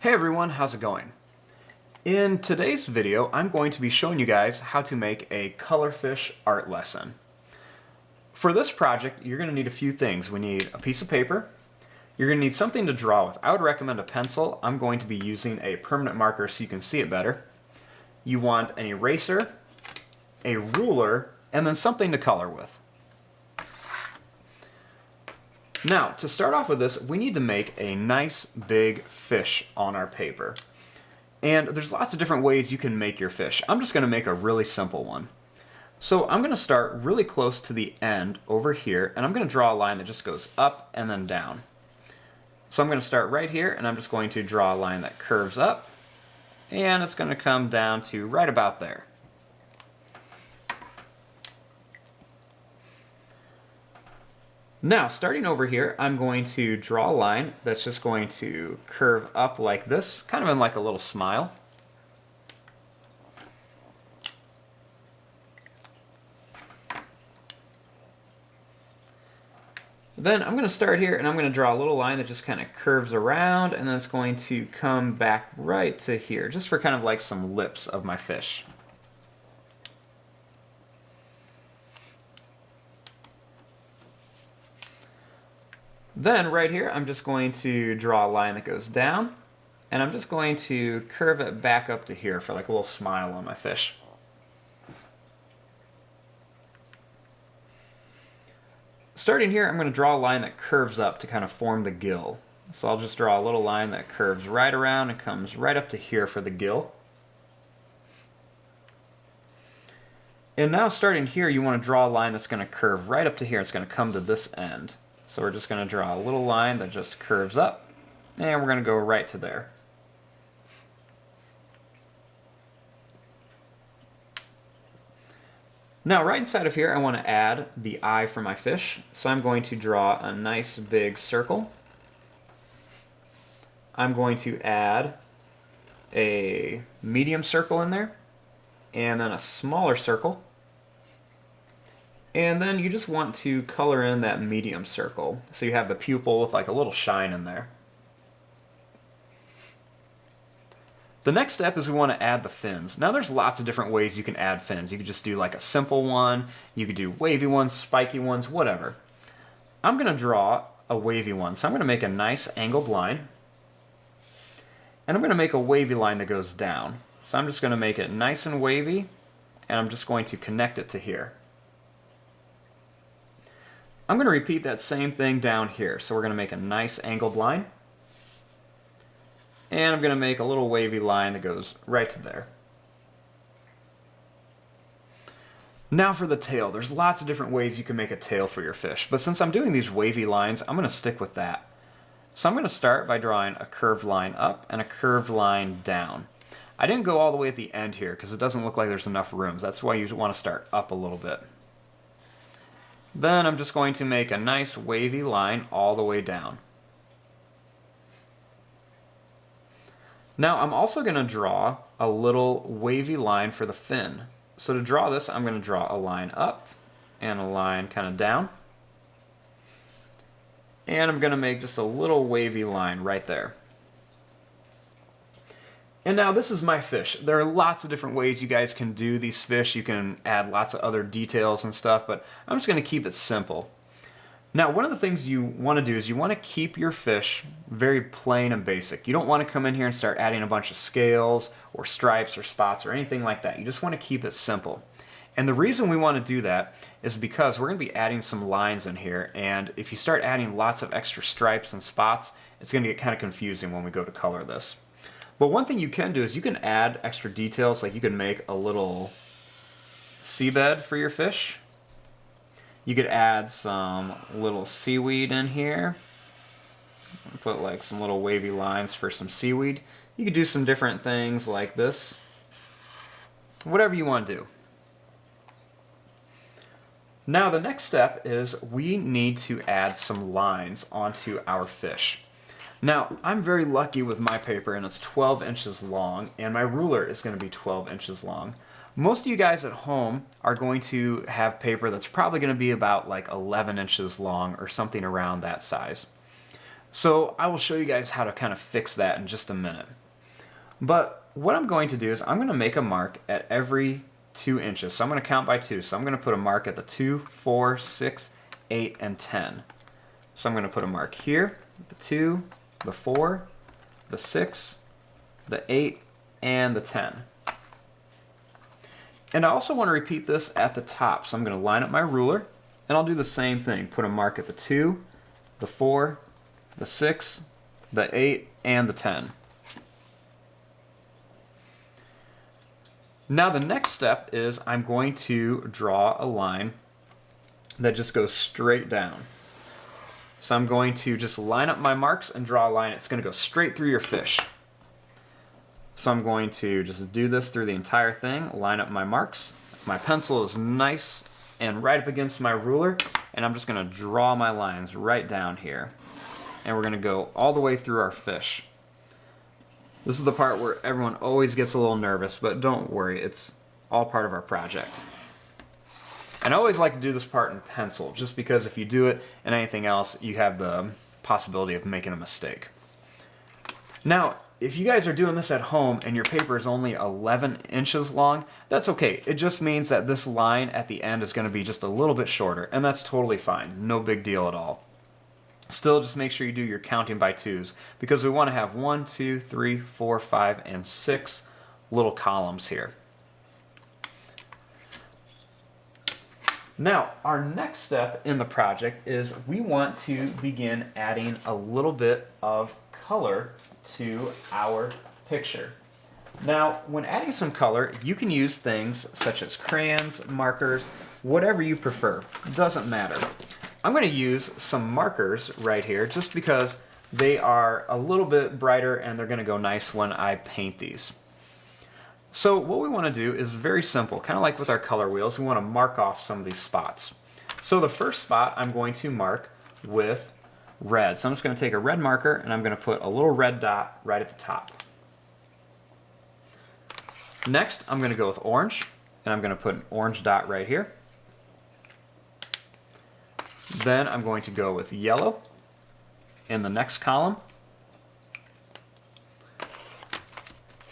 Hey everyone, how's it going? In today's video, I'm going to be showing you guys how to make a color fish art lesson. For this project, you're going to need a few things. We need a piece of paper. You're going to need something to draw with. I would recommend a pencil. I'm going to be using a permanent marker so you can see it better. You want an eraser, a ruler, and then something to color with. Now, to start off with this, we need to make a nice big fish on our paper. And there's lots of different ways you can make your fish. I'm just going to make a really simple one. So I'm going to start really close to the end over here, and I'm going to draw a line that just goes up and then down. So I'm going to start right here, and I'm just going to draw a line that curves up, and it's going to come down to right about there. Now, starting over here, I'm going to draw a line that's just going to curve up like this, kind of in like a little smile. Then I'm going to start here and I'm going to draw a little line that just kind of curves around, and then it's going to come back right to here, just for kind of like some lips of my fish. Then right here, I'm just going to draw a line that goes down, and I'm just going to curve it back up to here for like a little smile on my fish. Starting here, I'm going to draw a line that curves up to kind of form the gill. So I'll just draw a little line that curves right around and comes right up to here for the gill. And now starting here, you want to draw a line that's going to curve right up to here. It's going to come to this end. So we're just going to draw a little line that just curves up, and we're going to go right to there. Now right inside of here, I want to add the eye for my fish. So I'm going to draw a nice big circle. I'm going to add a medium circle in there, and then a smaller circle. And then you just want to color in that medium circle, so you have the pupil with like a little shine in there. The next step is we want to add the fins. Now there's lots of different ways you can add fins. You could just do like a simple one, you could do wavy ones, spiky ones, whatever. I'm going to draw a wavy one, so I'm going to make a nice angled line. And I'm going to make a wavy line that goes down. So I'm just going to make it nice and wavy, and I'm just going to connect it to here. I'm going to repeat that same thing down here. So we're going to make a nice angled line. And I'm going to make a little wavy line that goes right to there. Now for the tail. There's lots of different ways you can make a tail for your fish. But since I'm doing these wavy lines, I'm going to stick with that. So I'm going to start by drawing a curved line up and a curved line down. I didn't go all the way at the end here because it doesn't look like there's enough room. That's why you want to start up a little bit. Then I'm just going to make a nice wavy line all the way down. Now I'm also going to draw a little wavy line for the fin. So to draw this, I'm going to draw a line up and a line kind of down. And I'm going to make just a little wavy line right there. And now this is my fish. There are lots of different ways you guys can do these fish. You can add lots of other details and stuff, but I'm just going to keep it simple. Now, one of the things you want to do is you want to keep your fish very plain and basic. You don't want to come in here and start adding a bunch of scales or stripes or spots or anything like that. You just want to keep it simple. And the reason we want to do that is because we're going to be adding some lines in here, and if you start adding lots of extra stripes and spots, it's going to get kind of confusing when we go to color this. But one thing you can do is you can add extra details, like you can make a little seabed for your fish. You could add some little seaweed in here. Put like some little wavy lines for some seaweed. You could do some different things like this. Whatever you want to do. Now the next step is we need to add some lines onto our fish. Now, I'm very lucky with my paper, and it's 12 inches long, and my ruler is going to be 12 inches long. Most of you guys at home are going to have paper that's probably going to be about like 11 inches long or something around that size. So I will show you guys how to kind of fix that in just a minute. But what I'm going to do is I'm going to make a mark at every 2 inches. So I'm going to count by 2. So I'm going to put a mark at the 2, 4, 6, 8, and 10. So I'm going to put a mark here, the 2, the 4, the 6, the 8, and the 10. And I also want to repeat this at the top. So I'm going to line up my ruler, and I'll do the same thing. Put a mark at the 2, the 4, the 6, the 8, and the 10. Now the next step is I'm going to draw a line that just goes straight down. So I'm going to just line up my marks and draw a line. It's going to go straight through your fish. So I'm going to just do this through the entire thing, line up my marks. My pencil is nice and right up against my ruler, and I'm just going to draw my lines right down here. And we're going to go all the way through our fish. This is the part where everyone always gets a little nervous, but don't worry, it's all part of our project. And I always like to do this part in pencil, just because if you do it in anything else, you have the possibility of making a mistake. Now, if you guys are doing this at home and your paper is only 11 inches long, that's okay. It just means that this line at the end is going to be just a little bit shorter, and that's totally fine. No big deal at all. Still, just make sure you do your counting by 2s, because we want to have 1, 2, 3, 4, 5, and 6 little columns here. Now, our next step in the project is we want to begin adding a little bit of color to our picture. Now, when adding some color, you can use things such as crayons, markers, whatever you prefer. It doesn't matter. I'm going to use some markers right here just because they are a little bit brighter and they're going to go nice when I paint these. So what we want to do is very simple, kind of like with our color wheels. We want to mark off some of these spots. So the first spot I'm going to mark with red. So I'm just going to take a red marker and I'm going to put a little red dot right at the top. Next, I'm going to go with orange, and I'm going to put an orange dot right here. Then I'm going to go with yellow in the next column.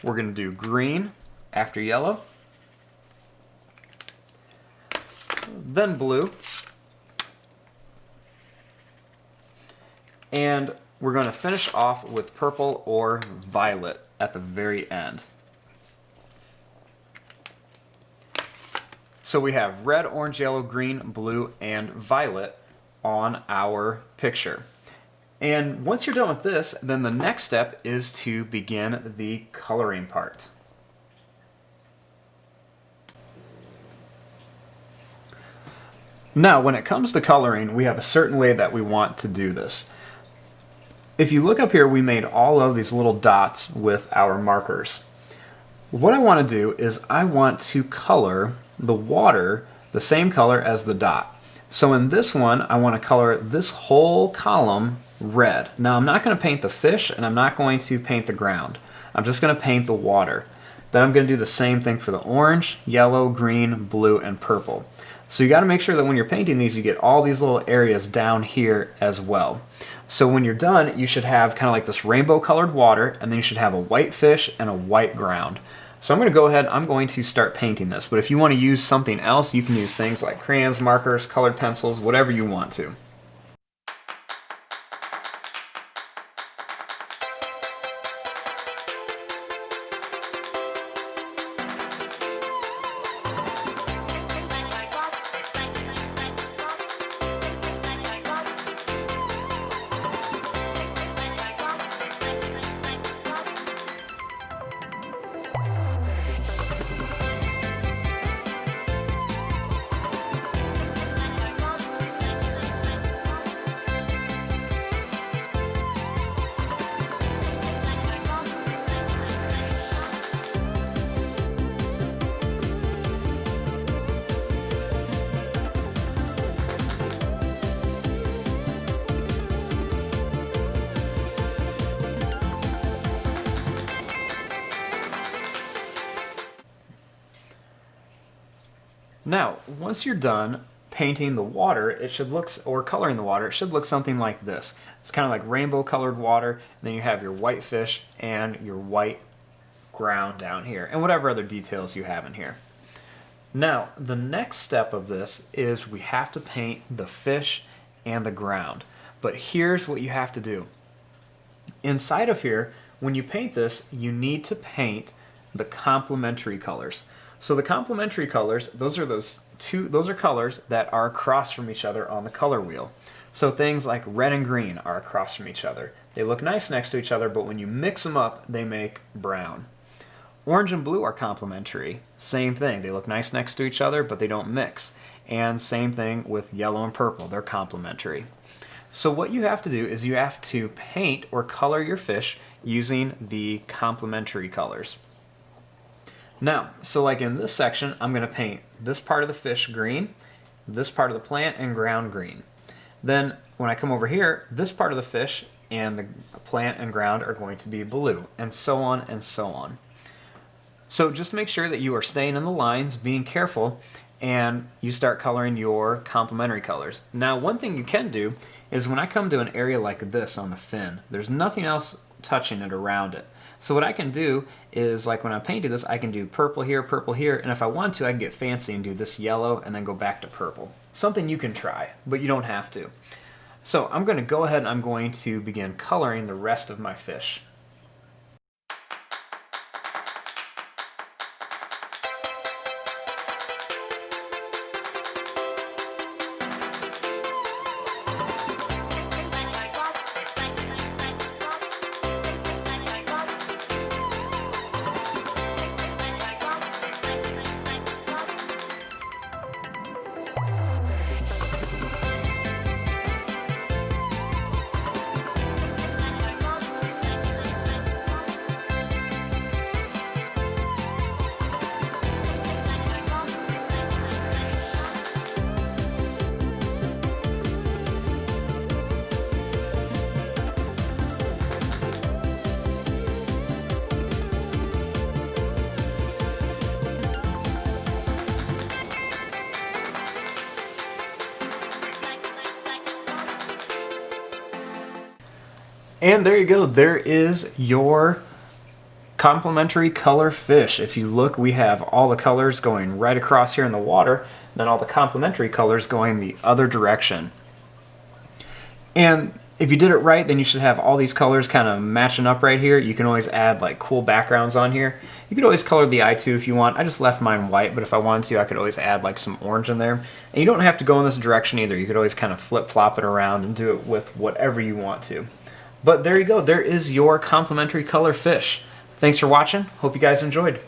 We're going to do green after yellow. Then blue. And we're going to finish off with purple or violet at the very end. So we have red, orange, yellow, green, blue, and violet on our picture. And once you're done with this, then the next step is to begin the coloring part. Now, when it comes to coloring, we have a certain way that we want to do this. If you look up here, we made all of these little dots with our markers. What I want to do is I want to color the water the same color as the dot. So in this one, I want to color this whole column red. Now I'm not going to paint the fish and I'm not going to paint the ground. I'm just going to paint the water. Then I'm going to do the same thing for the orange, yellow, green, blue, and purple. So you got to make sure that when you're painting these, you get all these little areas down here as well. So when you're done, you should have kind of like this rainbow colored water, and then you should have a white fish and a white ground. So I'm going to go ahead, I'm going to start painting this, but if you want to use something else, you can use things like crayons, markers, colored pencils, whatever you want to. Now, once you're done painting the water, it should look, or coloring the water, it should look something like this. It's kind of like rainbow colored water, and then you have your white fish and your white ground down here, and whatever other details you have in here. Now, the next step of this is we have to paint the fish and the ground. But here's what you have to do. Inside of here, when you paint this, you need to paint the complementary colors. So the complementary colors, those are colors that are across from each other on the color wheel. So things like red and green are across from each other. They look nice next to each other, but when you mix them up, they make brown. Orange and blue are complementary. Same thing. They look nice next to each other, but they don't mix. And same thing with yellow and purple. They're complementary. So what you have to do is you have to paint or color your fish using the complementary colors. Now, so like in this section, I'm going to paint this part of the fish green, this part of the plant and ground green. Then when I come over here, this part of the fish and the plant and ground are going to be blue, and so on and so on. So just make sure that you are staying in the lines, being careful, and you start coloring your complementary colors. Now, one thing you can do is when I come to an area like this on the fin, there's nothing else touching it around it. So what I can do is, like when I'm painting this, I can do purple here, and if I want to, I can get fancy and do this yellow and then go back to purple. Something you can try, but you don't have to. So I'm going to go ahead and I'm going to begin coloring the rest of my fish. And there you go, there is your complementary color fish. If you look, we have all the colors going right across here in the water, and then all the complementary colors going the other direction. And if you did it right, then you should have all these colors kind of matching up right here. You can always add like cool backgrounds on here. You could always color the eye too if you want. I just left mine white, but if I wanted to, I could always add like some orange in there. And you don't have to go in this direction either. You could always kind of flip-flop it around and do it with whatever you want to. But there you go, there is your complementary color fish. Thanks for watching, hope you guys enjoyed.